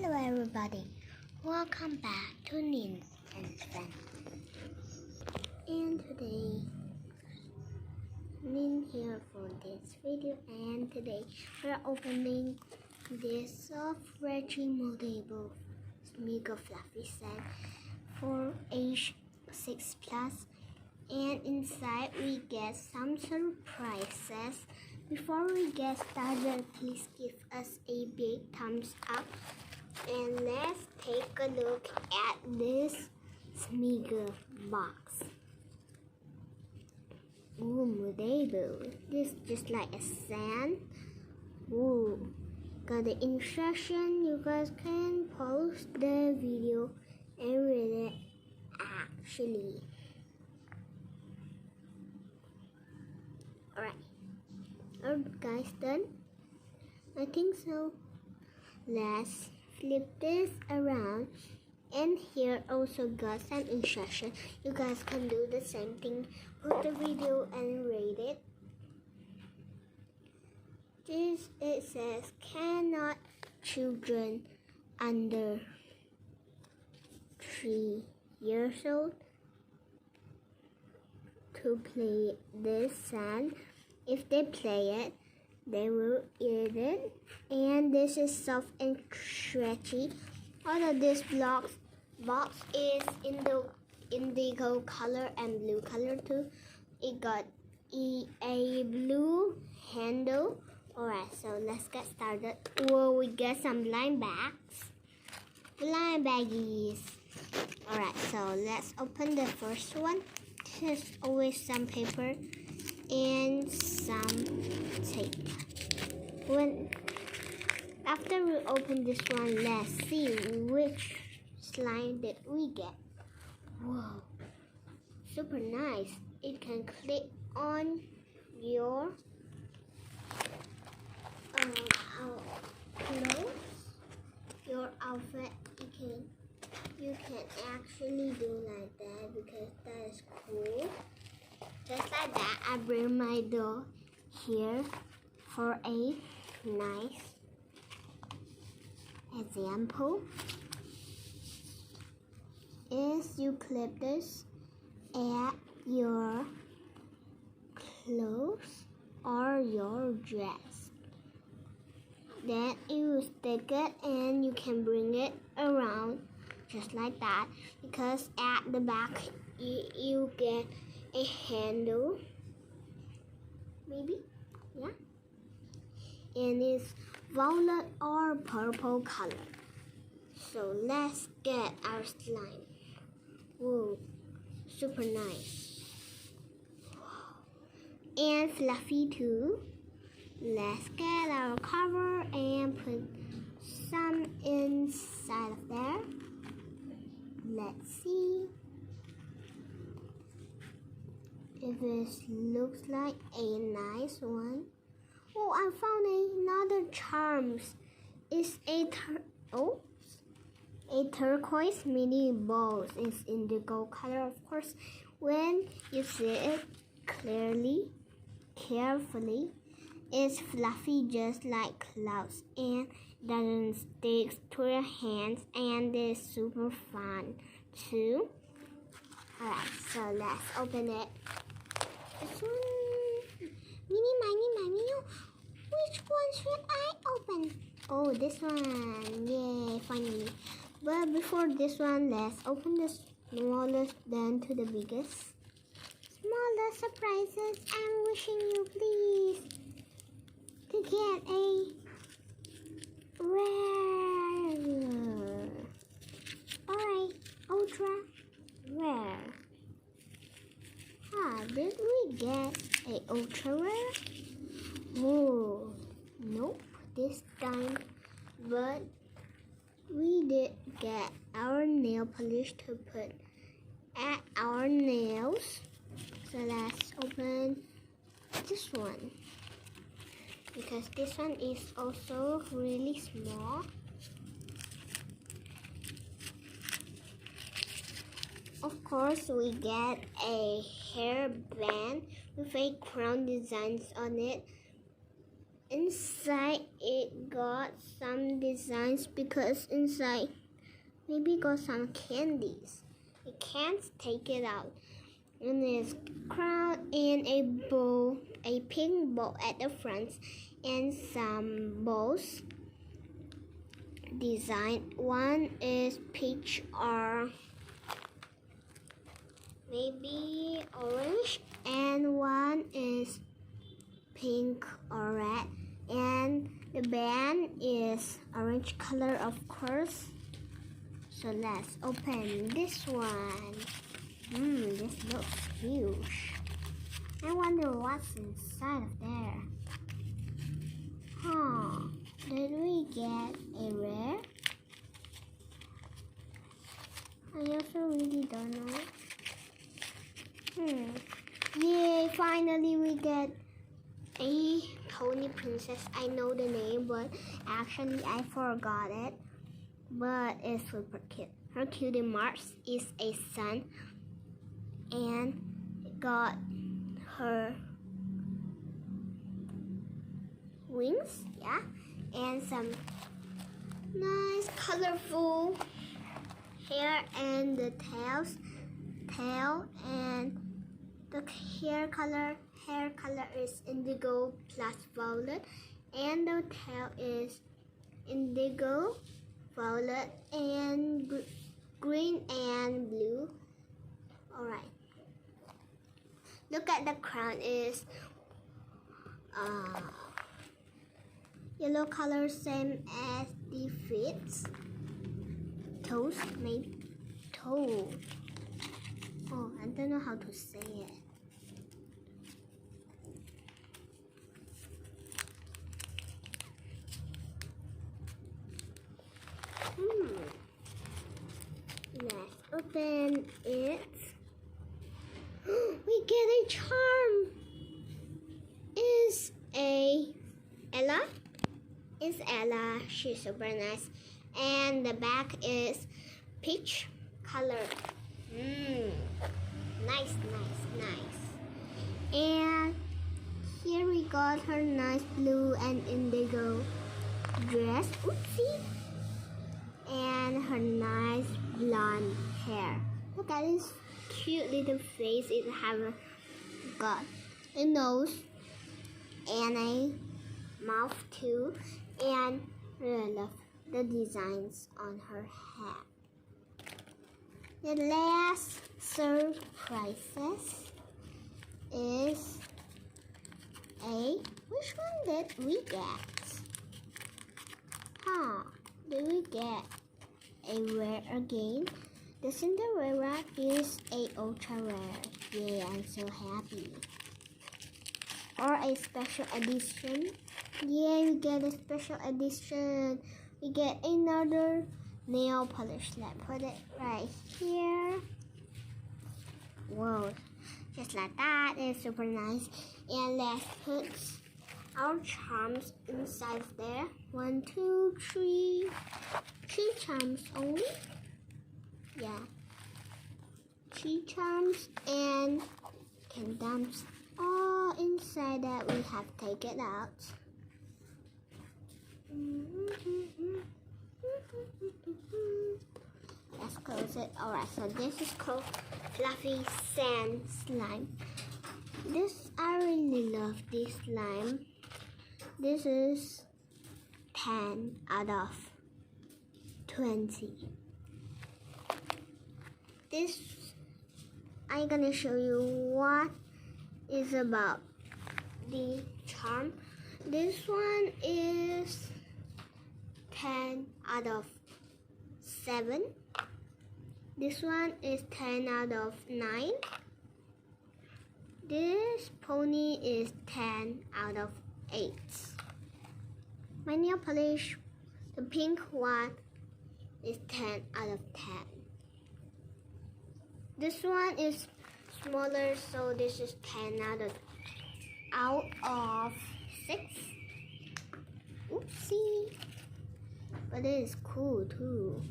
Hello everybody, welcome back to Nin and Xven. And today, Nin here for this video, and today we're opening this soft, stretchy, moldable Smiggle fluffy set for age 6+, and inside we get some surprises. Before we get started, please give us a big thumbs up. And let's take a look at this Smiggle box. Ooh, moldable. This is just like a sand. Ooh, got the instruction. You guys can pause the video and read it actually. Alright. Are you guys done? I think so. Let's flip this around, and here also got some instruction. You guys can do the same thing. Put the video and rate it. This it says cannot children under 3 years old to play this sand. If they play it, they will eat it. And this is soft and stretchy. Although this box is in the indigo color and blue color too. It got a blue handle. Alright, so let's get started. Whoa, we get some blind bags. Blind baggies. Alright, so let's open the first one. There's always some paper and some tape. After we open this one, let's see which slime did we get. Whoa, super nice. It can click on your clothes, your outfit. You can actually do like that because that is cool. Just like that, I bring my doll here for a nice example. Is you clip this at your clothes or your dress. Then you stick it and you can bring it around just like that, because at the back you get a handle, maybe, yeah, and it's violet or purple color. So let's get our slime. Whoa, super nice. Wow. And fluffy too. Let's get our cover and put some inside of there. Let's see if this looks like a nice one. Oh, I found another charms. It's a turquoise mini bowl. It's indigo color, of course. When you see it carefully, it's fluffy just like clouds and doesn't stick to your hands, and it's super fun too. Alright, so let's open it. This one, mini. Which one should I open? Oh, this one. Yay, finally. But before this one, let's open the smallest then to the biggest. Smaller surprises. I'm wishing you please to get a rare. Alright, ultra rare. Did we get a ultra rare? Whoa, nope, this time. But we did get our nail polish to put at our nails. So let's open this one, because this one is also really small. Of course, we get a hairband with a crown designs on it. inside it got some designs because inside maybe got some candies. You can't take it out. And there's crown and a bow, a pink bow at the front, and some bows design. One is peach or maybe orange, and one is pink or red, and the band is orange color, of course. So let's open this one. This looks huge. I wonder what's inside of there. Did we get a rare? I also really don't know. Yay, finally we get a pony princess. I know the name, but actually I forgot it. But it's super cute. Her cutie marks is a sun, and got her wings, and some nice colorful hair, and the tail, and the hair color is indigo plus violet, and the tail is indigo, violet, and green and blue. Alright. Look at the crown is yellow color, same as the feet. Toes, maybe. Toe. Oh, I don't know how to say it. Let's open it. We get a charm. Is Ella. It's Ella. She's super nice. And the back is peach color. Nice. And here we got her nice blue and indigo dress. Oopsie. And her nice blonde hair. Look at this cute little face. It have got a nose and a mouth too. And I really love the designs on her hat. The last surprises is which one did we get? Did we get a rare again? The Cinderella is a ultra rare. Yay, I'm so happy. Or a special edition. Yay, we get a special edition. We get another nail polish. Let's put it right here. Whoa, just like that. It's super nice. And let's put our charms inside there. 1, 2, 3. 3 charms only. Yeah. 3 charms, and can dump all inside that. We have to take it out. Let's close it. Alright, so this is called Fluffy Sand Slime. I really love this slime. This is 10 out of 20. I'm gonna show you what is about the charm. This one is 10 out of 7. This one is 10 out of 9. This pony is 10 out of 8. My nail polish, the pink one, is 10 out of 10. This one is smaller, so this is 10 out of 6. Oopsie. But it is cool too.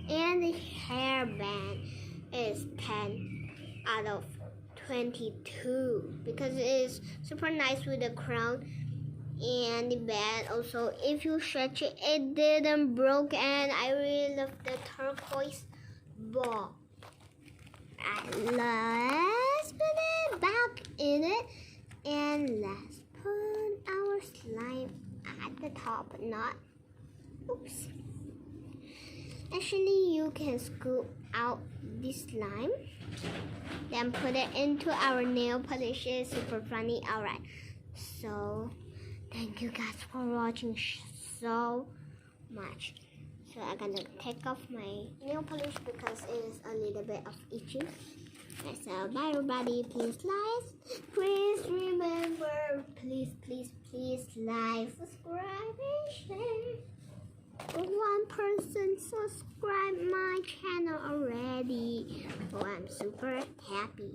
And the hairband is 10 out of 22 because it is super nice with the crown And the band also, if you stretch it, it didn't broke, and I really love the turquoise ball. And let's put it back in it, and let's put our slime at the top, not oops. Actually, you can scoop out the slime, then put it into our nail polish. It's super funny. Alright, so thank you guys for watching so much. So I'm gonna take off my nail polish because it is a little bit of itchy. So bye everybody, please like, please remember, please like, subscribe and share. One person subscribed my channel already, so I'm super happy.